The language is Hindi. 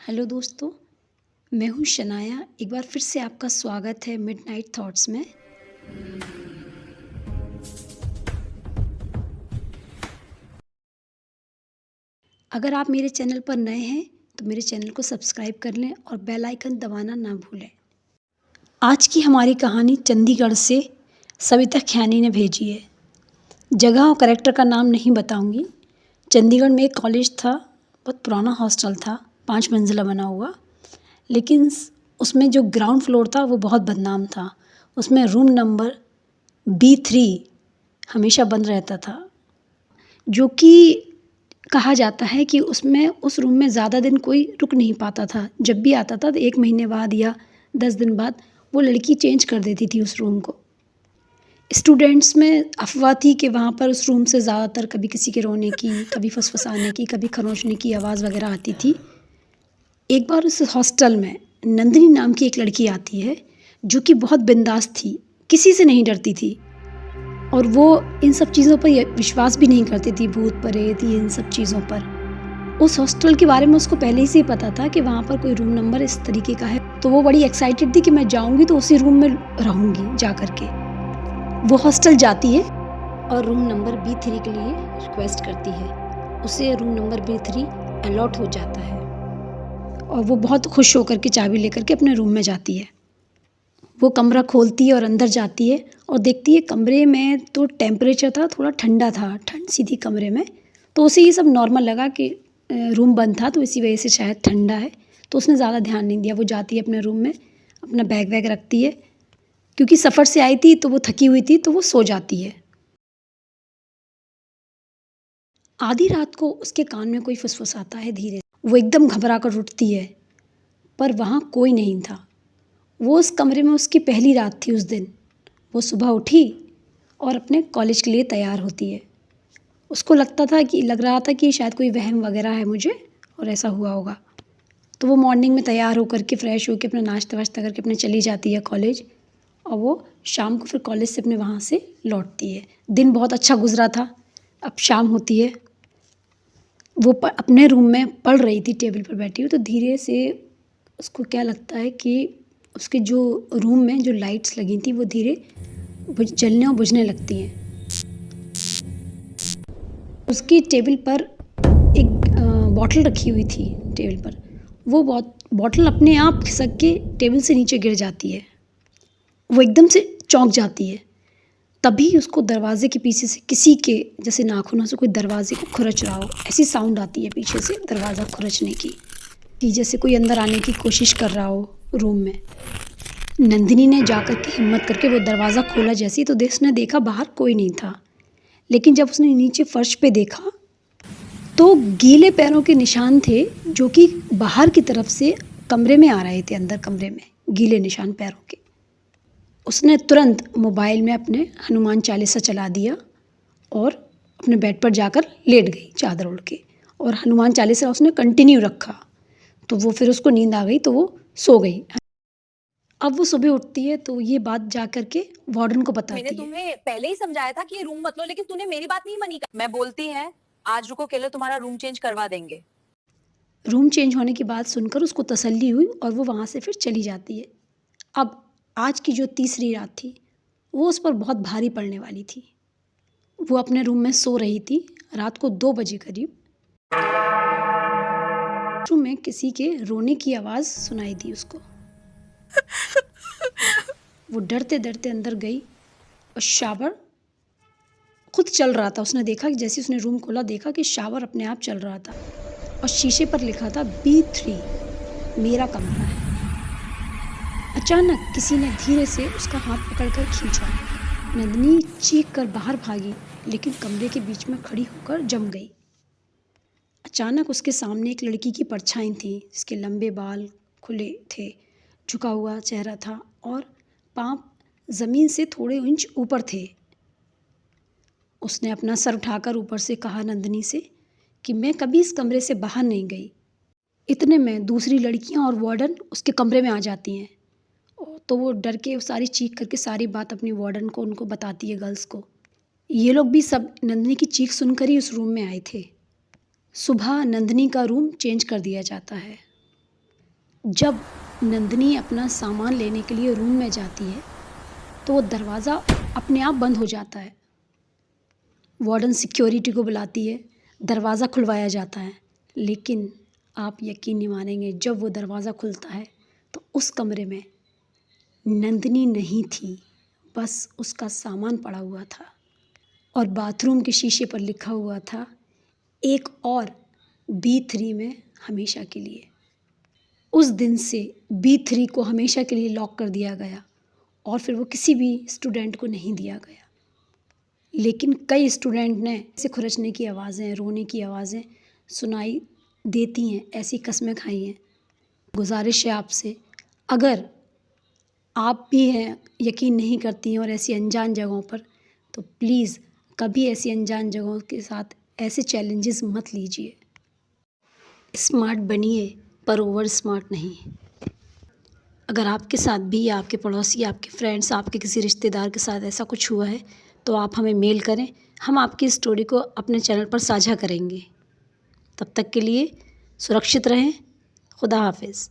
हेलो दोस्तों, मैं हूँ शनाया। एक बार फिर से आपका स्वागत है मिडनाइट थॉट्स में। अगर आप मेरे चैनल पर नए हैं तो मेरे चैनल को सब्सक्राइब कर लें और बेल आइकन दबाना ना भूलें। आज की हमारी कहानी चंडीगढ़ से सविता खयानी ने भेजी है। जगह और कैरेक्टर का नाम नहीं बताऊंगी। चंडीगढ़ में एक कॉलेज था, बहुत पुराना हॉस्टल था, 5 मंजिला बना हुआ। लेकिन उसमें जो ग्राउंड फ्लोर था वो बहुत बदनाम था। उसमें रूम नंबर B3 हमेशा बंद रहता था, जो कि कहा जाता है कि उसमें उस रूम में ज़्यादा दिन कोई रुक नहीं पाता था। जब भी आता था तो 1 महीने बाद या 10 दिन बाद वो लड़की चेंज कर देती थी उस रूम को। स्टूडेंट्स में अफवाह थी कि वहाँ पर उस रूम से ज़्यादातर कभी किसी के रोने की, कभी फुसफुसाने की, कभी खरोंचने की आवाज़ वगैरह आती थी। एक बार उस हॉस्टल में नंदिनी नाम की एक लड़की आती है, जो कि बहुत बिंदास थी, किसी से नहीं डरती थी और वो इन सब चीज़ों पर विश्वास भी नहीं करती थी, भूत प्रेत ये इन सब चीज़ों पर। उस हॉस्टल के बारे में उसको पहले ही से पता था कि वहाँ पर कोई रूम नंबर इस तरीके का है, तो वो बड़ी एक्साइटेड थी कि मैं जाऊँगी तो उसी रूम में रहूँगी जा कर के। वो हॉस्टल जाती है और रूम नंबर B3 के लिए रिक्वेस्ट करती है। उसे रूम नंबर B3 अलॉट हो जाता है और वो बहुत खुश होकर के चाबी लेकर के अपने रूम में जाती है। वो कमरा खोलती है और अंदर जाती है और देखती है कमरे में तो टेम्परेचर था, थोड़ा ठंडा था, ठंड सी थी कमरे में। तो उसे ये सब नॉर्मल लगा कि रूम बंद था तो इसी वजह से शायद ठंडा है, तो उसने ज़्यादा ध्यान नहीं दिया। वो जाती है अपने रूम में, अपना बैग वैग रखती है, क्योंकि सफ़र से आई थी तो वो थकी हुई थी, तो वो सो जाती है। आधी रात को उसके कान में कोई फुसफुसाता है धीरे। वो एकदम घबरा कर उठती है, पर वहाँ कोई नहीं था। वो उस कमरे में उसकी पहली रात थी उस दिन। वो सुबह उठी और अपने कॉलेज के लिए तैयार होती है। उसको लग रहा था कि शायद कोई वहम वगैरह है मुझे और ऐसा हुआ होगा। तो वो मॉर्निंग में तैयार होकर के फ्रेश होकर अपना नाश्ता वाश्ता करके अपने चली जाती है कॉलेज, और वो शाम को फिर कॉलेज से अपने वहाँ से लौटती है। दिन बहुत अच्छा गुजरा था। अब शाम होती है, वो अपने रूम में पढ़ रही थी टेबल पर बैठी हुई, तो धीरे से उसको क्या लगता है कि उसके जो रूम में जो लाइट्स लगी थी वो धीरे जलने और बुझने लगती हैं। उसकी टेबल पर एक बॉटल रखी हुई थी टेबल पर। वो बॉटल अपने आप खिसक के टेबल से नीचे गिर जाती है। वो एकदम से चौंक जाती है। तभी उसको दरवाजे के पीछे से किसी के जैसे नाखूनों से कोई दरवाजे को खुरच रहा हो, ऐसी साउंड आती है पीछे से दरवाज़ा खुरचने की, कि जैसे कोई अंदर आने की कोशिश कर रहा हो रूम में। नंदिनी ने जाकर के हिम्मत करके वो दरवाज़ा खोला जैसे ही, तो उसने देखा बाहर कोई नहीं था। लेकिन जब उसने नीचे फर्श पे देखा तो गीले पैरों के निशान थे, जो कि बाहर की तरफ से कमरे में आ रहे थे, अंदर कमरे में गीले निशान पैरों के। उसने तुरंत मोबाइल में अपने हनुमान चालीसा चला दिया और अपने बेड पर जाकर लेट गई चादर ओढ़ के, और हनुमान चालीसा उसने कंटिन्यू रखा। तो वो फिर उसको नींद आ गई तो वो सो गई। अब वो सुबह उठती है तो ये बात जा कर के वार्डन को मैंने बताती है। तुम्हें पहले ही समझाया था कि ये रूम मत लो, लेकिन तूने मेरी बात नहीं मानी। मैं बोलती है आज रुको, केवल तुम्हारा रूम चेंज करवा देंगे। रूम चेंज होने की बात सुनकर उसको तसल्ली हुई और वो वहाँ से फिर चली जाती है। अब आज की जो तीसरी रात थी वो उस पर बहुत भारी पड़ने वाली थी। वो अपने रूम में सो रही थी, रात को 2 बजे करीब रूम में किसी के रोने की आवाज़ सुनाई दी उसको। वो डरते डरते अंदर गई और शावर खुद चल रहा था। उसने देखा कि जैसे उसने रूम खोला, देखा कि शावर अपने आप चल रहा था और शीशे पर लिखा था B3 मेरा कमरा है। अचानक किसी ने धीरे से उसका हाथ पकड़कर खींचा। नंदिनी चीख कर बाहर भागी, लेकिन कमरे के बीच में खड़ी होकर जम गई। अचानक उसके सामने एक लड़की की परछाई थी, जिसके लंबे बाल खुले थे, झुका हुआ चेहरा था और पाँव ज़मीन से थोड़े इंच ऊपर थे। उसने अपना सर उठाकर ऊपर से कहा नंदिनी से कि मैं कभी इस कमरे से बाहर नहीं गई। इतने में दूसरी लड़कियां और वार्डन उसके कमरे में आ जाती हैं, तो वो डर के सारी चीख करके सारी बात अपनी वार्डन को उनको बताती है, गर्ल्स को। ये लोग भी सब नंदिनी की चीख सुनकर ही उस रूम में आए थे। सुबह नंदिनी का रूम चेंज कर दिया जाता है। जब नंदिनी अपना सामान लेने के लिए रूम में जाती है तो वो दरवाज़ा अपने आप बंद हो जाता है। वार्डन सिक्योरिटी को बुलाती है, दरवाज़ा खुलवाया जाता है, लेकिन आप यकीन नहीं मानेंगे, जब वो दरवाज़ा खुलता है तो उस कमरे में नंदिनी नहीं थी, बस उसका सामान पड़ा हुआ था और बाथरूम के शीशे पर लिखा हुआ था एक और B3 में हमेशा के लिए। उस दिन से B3 को हमेशा के लिए लॉक कर दिया गया और फिर वो किसी भी स्टूडेंट को नहीं दिया गया। लेकिन कई स्टूडेंट ने ऐसे खुरचने की आवाज़ें, रोने की आवाज़ें सुनाई देती हैं, ऐसी कस्में खाई हैं। गुजारिश है आपसे, अगर आप भी हैं यकीन नहीं करती हैं और ऐसी अनजान जगहों पर, तो प्लीज़ कभी ऐसी अनजान जगहों के साथ ऐसे चैलेंजेस मत लीजिए। स्मार्ट बनिए पर ओवर स्मार्ट नहीं। अगर आपके साथ भी या आपके पड़ोसी, आपके फ्रेंड्स, आपके किसी रिश्तेदार के साथ ऐसा कुछ हुआ है तो आप हमें मेल करें, हम आपकी स्टोरी को अपने चैनल पर साझा करेंगे। तब तक के लिए सुरक्षित रहें। खुदा हाफिज़।